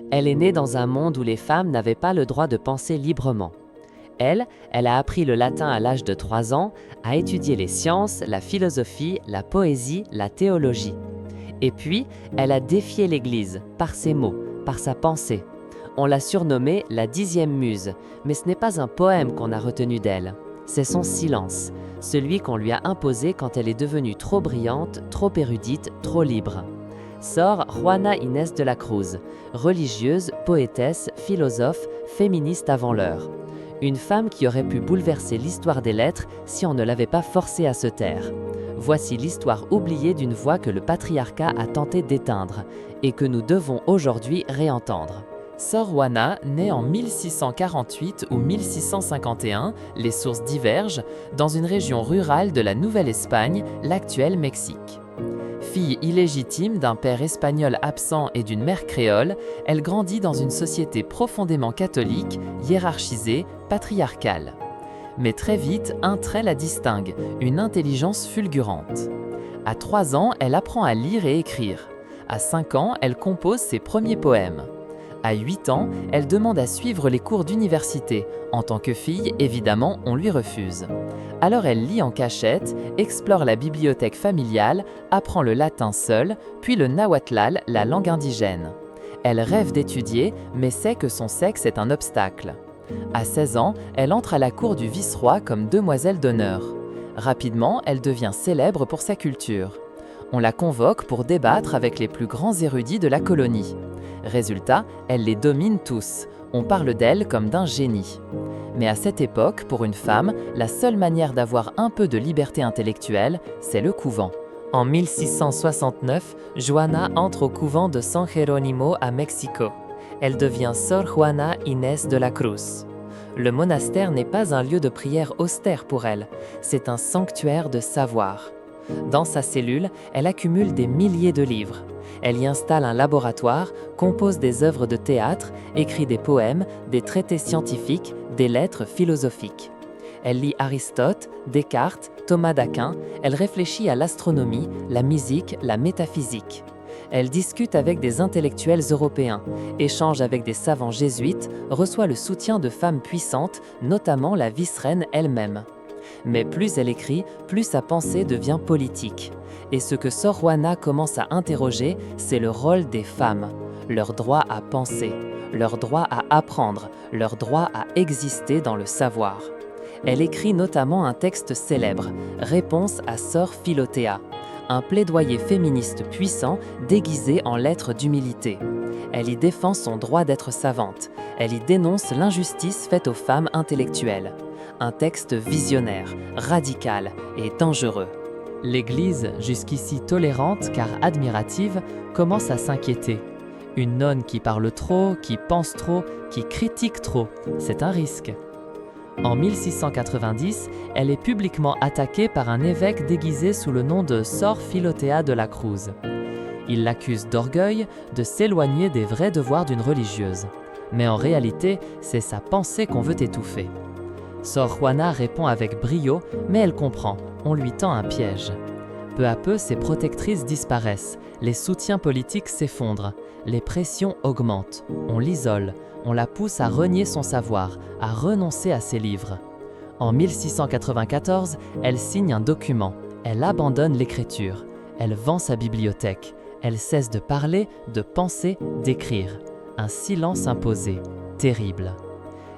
Elle est née dans un monde où les femmes n'avaient pas le droit de penser librement. Elle a appris le latin à l'âge de 3 ans, a étudié les sciences, la philosophie, la poésie, la théologie. Et puis, elle a défié l'Église, par ses mots, par sa pensée. On l'a surnommée la 10e muse, mais ce n'est pas un poème qu'on a retenu d'elle. C'est son silence, celui qu'on lui a imposé quand elle est devenue trop brillante, trop érudite, trop libre. Sor Juana Inés de la Cruz, religieuse, poétesse, philosophe, féministe avant l'heure. Une femme qui aurait pu bouleverser l'histoire des lettres si on ne l'avait pas forcée à se taire. Voici l'histoire oubliée d'une voix que le patriarcat a tenté d'éteindre et que nous devons aujourd'hui réentendre. Sor Juana naît en 1648 ou 1651, les sources divergent, dans une région rurale de la Nouvelle-Espagne, l'actuel Mexique. Fille illégitime d'un père espagnol absent et d'une mère créole, elle grandit dans une société profondément catholique, hiérarchisée, patriarcale. Mais très vite, un trait la distingue, une intelligence fulgurante. À 3 ans, elle apprend à lire et écrire. À 5 ans, elle compose ses premiers poèmes. À 8 ans, elle demande à suivre les cours d'université. En tant que fille, évidemment, on lui refuse. Alors elle lit en cachette, explore la bibliothèque familiale, apprend le latin seule, puis le nahuatlal, la langue indigène. Elle rêve d'étudier, mais sait que son sexe est un obstacle. À 16 ans, elle entre à la cour du vice-roi comme demoiselle d'honneur. Rapidement, elle devient célèbre pour sa culture. On la convoque pour débattre avec les plus grands érudits de la colonie. Résultat, elle les domine tous. On parle d'elle comme d'un génie. Mais à cette époque, pour une femme, la seule manière d'avoir un peu de liberté intellectuelle, c'est le couvent. En 1669, Juana entre au couvent de San Jerónimo à Mexico. Elle devient Sor Juana Inés de la Cruz. Le monastère n'est pas un lieu de prière austère pour elle, c'est un sanctuaire de savoir. Dans sa cellule, elle accumule des milliers de livres. Elle y installe un laboratoire, compose des œuvres de théâtre, écrit des poèmes, des traités scientifiques, des lettres philosophiques. Elle lit Aristote, Descartes, Thomas d'Aquin, elle réfléchit à l'astronomie, la musique, la métaphysique. Elle discute avec des intellectuels européens, échange avec des savants jésuites, reçoit le soutien de femmes puissantes, notamment la vice-reine elle-même. Mais plus elle écrit, plus sa pensée devient politique. Et ce que Sor Juana commence à interroger, c'est le rôle des femmes, leur droit à penser, leur droit à apprendre, leur droit à exister dans le savoir. Elle écrit notamment un texte célèbre, Réponse à Sor Philotea, un plaidoyer féministe puissant déguisé en lettres d'humilité. Elle y défend son droit d'être savante, elle y dénonce l'injustice faite aux femmes intellectuelles. Un texte visionnaire, radical et dangereux. L'Église, jusqu'ici tolérante car admirative, commence à s'inquiéter. Une nonne qui parle trop, qui pense trop, qui critique trop, c'est un risque. En 1690, elle est publiquement attaquée par un évêque déguisé sous le nom de Sor Philotea de la Cruz. Il l'accuse d'orgueil, de s'éloigner des vrais devoirs d'une religieuse. Mais en réalité, c'est sa pensée qu'on veut étouffer. Sor Juana répond avec brio, mais elle comprend, on lui tend un piège. Peu à peu, ses protectrices disparaissent, les soutiens politiques s'effondrent, les pressions augmentent, on l'isole, on la pousse à renier son savoir, à renoncer à ses livres. En 1694, elle signe un document, elle abandonne l'écriture, elle vend sa bibliothèque, elle cesse de parler, de penser, d'écrire. Un silence imposé, terrible.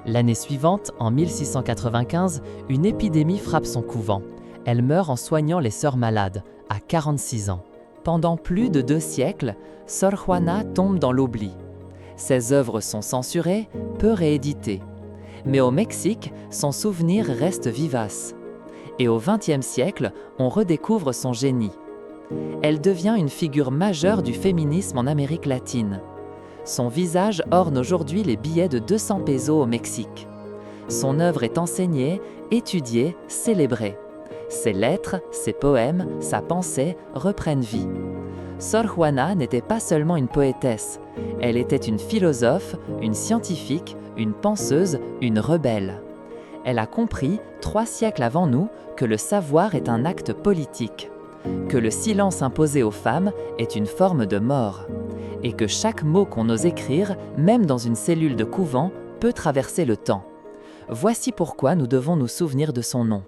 L'année suivante, en 1695, une épidémie frappe son couvent. Elle meurt en soignant les sœurs malades, à 46 ans. Pendant plus de 2 siècles, Sor Juana tombe dans l'oubli. Ses œuvres sont censurées, peu rééditées. Mais au Mexique, son souvenir reste vivace. Et au XXe siècle, on redécouvre son génie. Elle devient une figure majeure du féminisme en Amérique latine. Son visage orne aujourd'hui les billets de 200 pesos au Mexique. Son œuvre est enseignée, étudiée, célébrée. Ses lettres, ses poèmes, sa pensée reprennent vie. Sor Juana n'était pas seulement une poétesse, elle était une philosophe, une scientifique, une penseuse, une rebelle. Elle a compris, 3 siècles avant nous, que le savoir est un acte politique, que le silence imposé aux femmes est une forme de mort. et que chaque mot qu'on ose écrire, même dans une cellule de couvent, peut traverser le temps. Voici pourquoi nous devons nous souvenir de son nom.